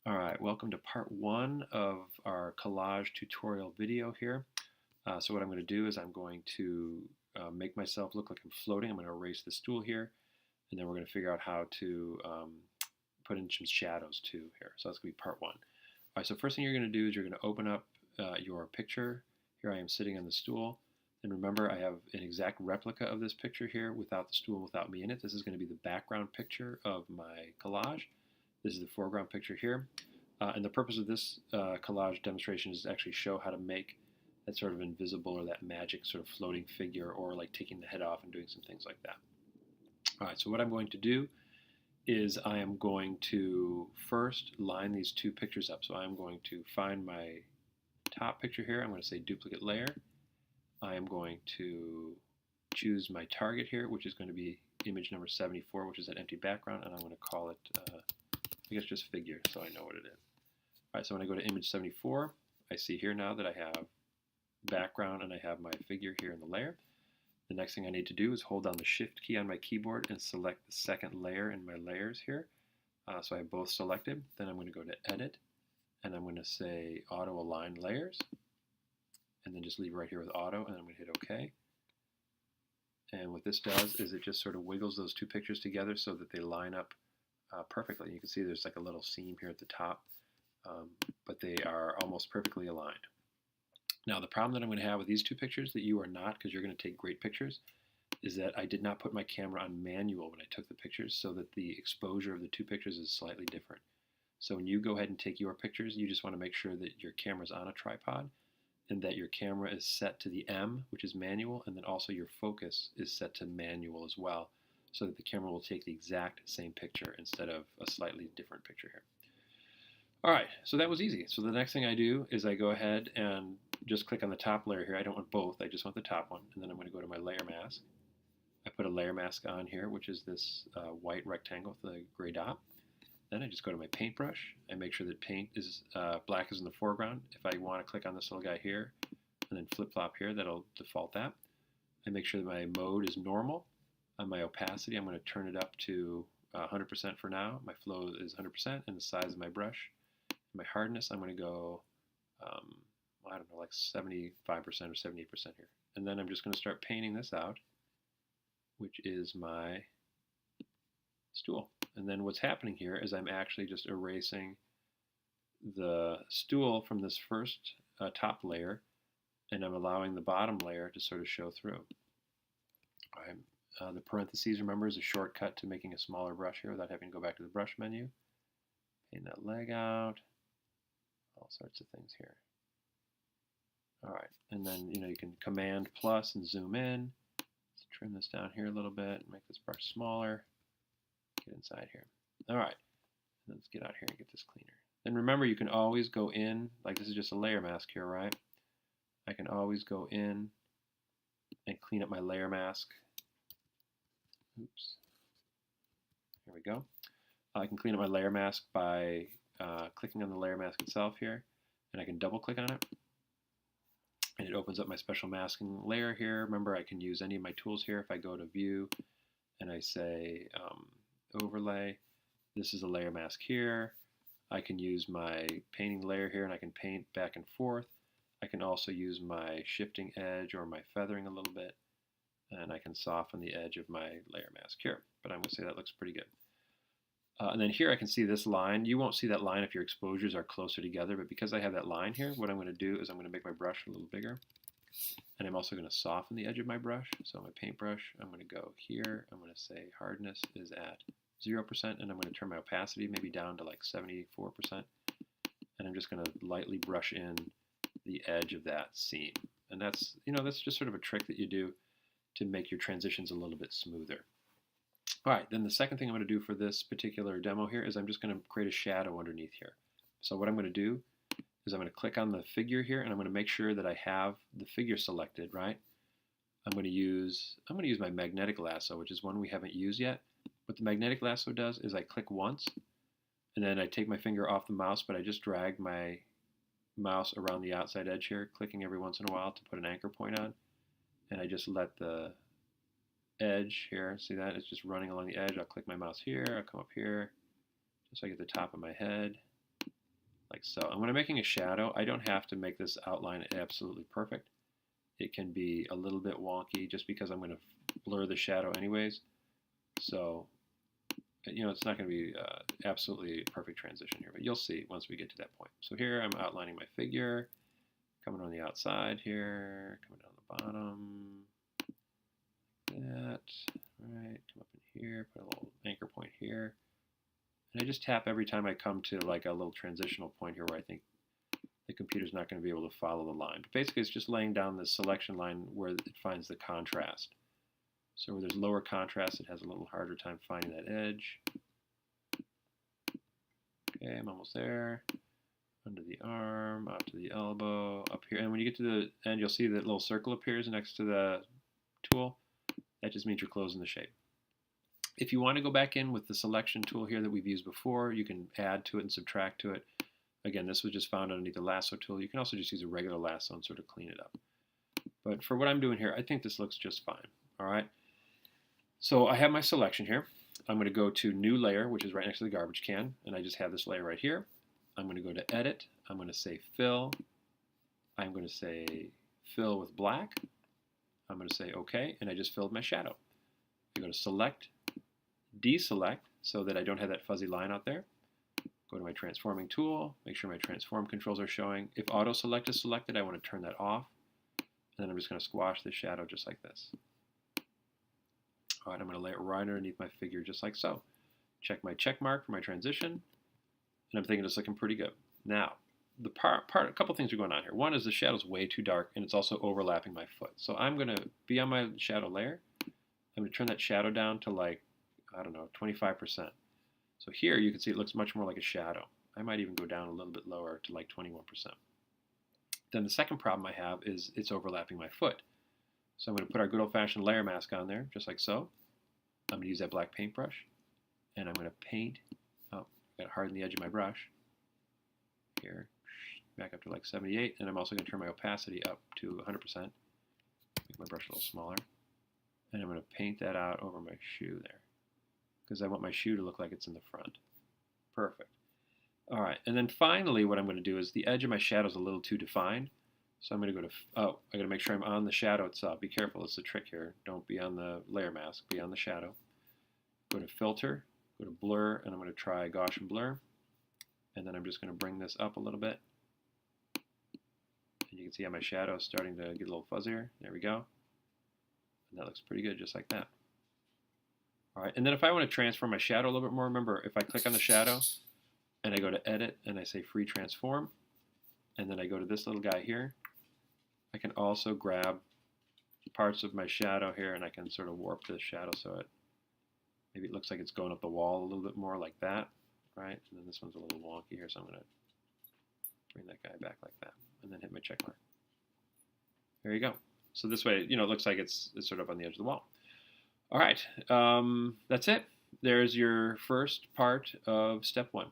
Alright, welcome to part one of our collage tutorial video here. So what I'm going to do is I'm going to make myself look like I'm floating. I'm going to erase the stool here, and then we're going to figure out how to put in some shadows too here. So that's going to be part one. Alright, so first thing you're going to do is you're going to open up your picture. Here I am sitting on the stool. And remember, I have an exact replica of this picture here without the stool, without me in it. This is going to be the background picture of my collage. This is the foreground picture here. And the purpose of this collage demonstration is to actually show how to make that sort of invisible or that magic sort of floating figure, or like taking the head off and doing some things like that. All right, so what I'm going to do is I am going to first line these two pictures up. So I'm going to find my top picture here. I'm going to say duplicate layer. I am going to choose my target here, which is going to be image number 74, which is that empty background, and I'm going to call it I guess just figure, so I know what it is. All right, so when I go to image 74, I see here now that I have background and I have my figure here in the layer. The next thing I need to do is hold down the Shift key on my keyboard and select the second layer in my layers here. So I have both selected. Then I'm going to go to Edit, and I'm going to say Auto Align Layers, and then just leave it right here with Auto, and I'm going to hit OK. And what this does is it just sort of wiggles those two pictures together so that they line up perfectly. You can see there's like a little seam here at the top, but they are almost perfectly aligned. Now the problem that I'm going to have with these two pictures that you are not, because you're going to take great pictures, is that I did not put my camera on manual when I took the pictures, so that the exposure of the two pictures is slightly different. So when you go ahead and take your pictures, you just want to make sure that your camera's on a tripod and that your camera is set to the M, which is manual, and then also your focus is set to manual as well, so that the camera will take the exact same picture instead of a slightly different picture here. All right, so that was easy. So the next thing I do is I go ahead and just click on the top layer here. I don't want both, I just want the top one. And then I'm going to go to my layer mask. I put a layer mask on here, which is this white rectangle with a gray dot. Then I just go to my paintbrush. I make sure that paint is black is in the foreground. If I want to click on this little guy here and then flip-flop here, that'll default that. I make sure that my mode is normal. On my opacity, I'm going to turn it up to 100% for now. My flow is 100%, and the size of my brush. My hardness, I'm going to go, I don't know, like 75% or 78% here. And then I'm just going to start painting this out, which is my stool. And then what's happening here is I'm actually just erasing the stool from this first top layer, and I'm allowing the bottom layer to sort of show through. All right. The parentheses, remember, is a shortcut to making a smaller brush here without having to go back to the brush menu. Paint that leg out, all sorts of things here. All right, and then you can Command plus and zoom in. Let's trim this down here a little bit, make this brush smaller. Get inside here. All right, let's get out here and get this cleaner. And remember, you can always go in, like this is just a layer mask here, right? I can always go in and clean up my layer mask. Oops. Here we go. I can clean up my layer mask by clicking on the layer mask itself here, and I can double click on it, and it opens up my special masking layer here. Remember, I can use any of my tools here. If I go to View and I say Overlay, this is a layer mask here. I can use my painting layer here, and I can paint back and forth. I can also use my shifting edge or my feathering a little bit, and I can soften the edge of my layer mask here. But I'm going to say that looks pretty good. And then here I can see this line. You won't see that line if your exposures are closer together, but because I have that line here, what I'm going to do is I'm going to make my brush a little bigger. And I'm also going to soften the edge of my brush. So my paintbrush, I'm going to go here. I'm going to say hardness is at 0%, and I'm going to turn my opacity maybe down to like 74%. And I'm just going to lightly brush in the edge of that seam. And that's, that's just sort of a trick that you do to make your transitions a little bit smoother. All right, then the second thing I'm going to do for this particular demo here is I'm just going to create a shadow underneath here. So what I'm going to do is I'm going to click on the figure here, and I'm going to make sure that I have the figure selected, right? I'm going to use my magnetic lasso, which is one we haven't used yet. What the magnetic lasso does is I click once, and then I take my finger off the mouse, but I just drag my mouse around the outside edge here, clicking every once in a while to put an anchor point on, and I just let the edge here, see that? It's just running along the edge. I'll click my mouse here, I'll come up here, just so I get the top of my head, like so. And when I'm making a shadow, I don't have to make this outline absolutely perfect. It can be a little bit wonky just because I'm going to blur the shadow anyways. So, it's not going to be absolutely perfect transition here, but you'll see once we get to that point. So here I'm outlining my figure, coming on the outside here, coming down the bottom, that, right, come up in here, put a little anchor point here. And I just tap every time I come to like a little transitional point here where I think the computer's not going to be able to follow the line. But basically it's just laying down this selection line where it finds the contrast. So where there's lower contrast, it has a little harder time finding that edge. Okay, I'm almost there. Under the arm, up to the elbow, up here. And when you get to the end, you'll see that little circle appears next to the tool. That just means you're closing the shape. If you want to go back in with the selection tool here that we've used before, you can add to it and subtract to it. Again, this was just found underneath the lasso tool. You can also just use a regular lasso and sort of clean it up. But for what I'm doing here, I think this looks just fine. All right. So I have my selection here. I'm going to go to New Layer, which is right next to the garbage can, and I just have this layer right here. I'm going to go to Edit. I'm going to say Fill. I'm going to say Fill with Black. I'm going to say OK, and I just filled my shadow. I go to Select, Deselect, so that I don't have that fuzzy line out there. Go to my Transforming tool, make sure my Transform controls are showing. If Auto Select is selected, I want to turn that off. And then I'm just going to squash the shadow just like this. All right, I'm going to lay it right underneath my figure just like so. Check my check mark for my transition, and I'm thinking it's looking pretty good. Now, a couple things are going on here. One is the shadow's way too dark, and it's also overlapping my foot. So I'm going to be on my shadow layer. I'm going to turn that shadow down to like, I don't know, 25%. So here you can see it looks much more like a shadow. I might even go down a little bit lower to like 21%. Then the second problem I have is it's overlapping my foot. So I'm going to put our good old-fashioned layer mask on there, just like so. I'm going to use that black paintbrush, and I'm going to paint. Oh, I've got to harden the edge of my brush. Here, back up to like 78, and I'm also going to turn my opacity up to 100%. Make my brush a little smaller. And I'm going to paint that out over my shoe there, because I want my shoe to look like it's in the front. Perfect. All right, and then finally what I'm going to do is the edge of my shadow is a little too defined. So I'm going to go to, I got to make sure I'm on the shadow itself. Be careful, it's a trick here. Don't be on the layer mask, be on the shadow. Go to Filter, go to Blur, and I'm going to try Gaussian Blur. And then I'm just going to bring this up a little bit. And you can see how my shadow is starting to get a little fuzzier. There we go. And that looks pretty good, just like that. All right, and then if I want to transform my shadow a little bit more, remember, if I click on the shadow, and I go to Edit, and I say Free Transform, and then I go to this little guy here, I can also grab parts of my shadow here, and I can sort of warp this shadow so maybe it looks like it's going up the wall a little bit more like that, right? And then this one's a little wonky here, so I'm going to bring that guy back like that, and then hit my check mark. There you go. So this way, it looks like it's sort of on the edge of the wall. All right, that's it. There's your first part of step 1.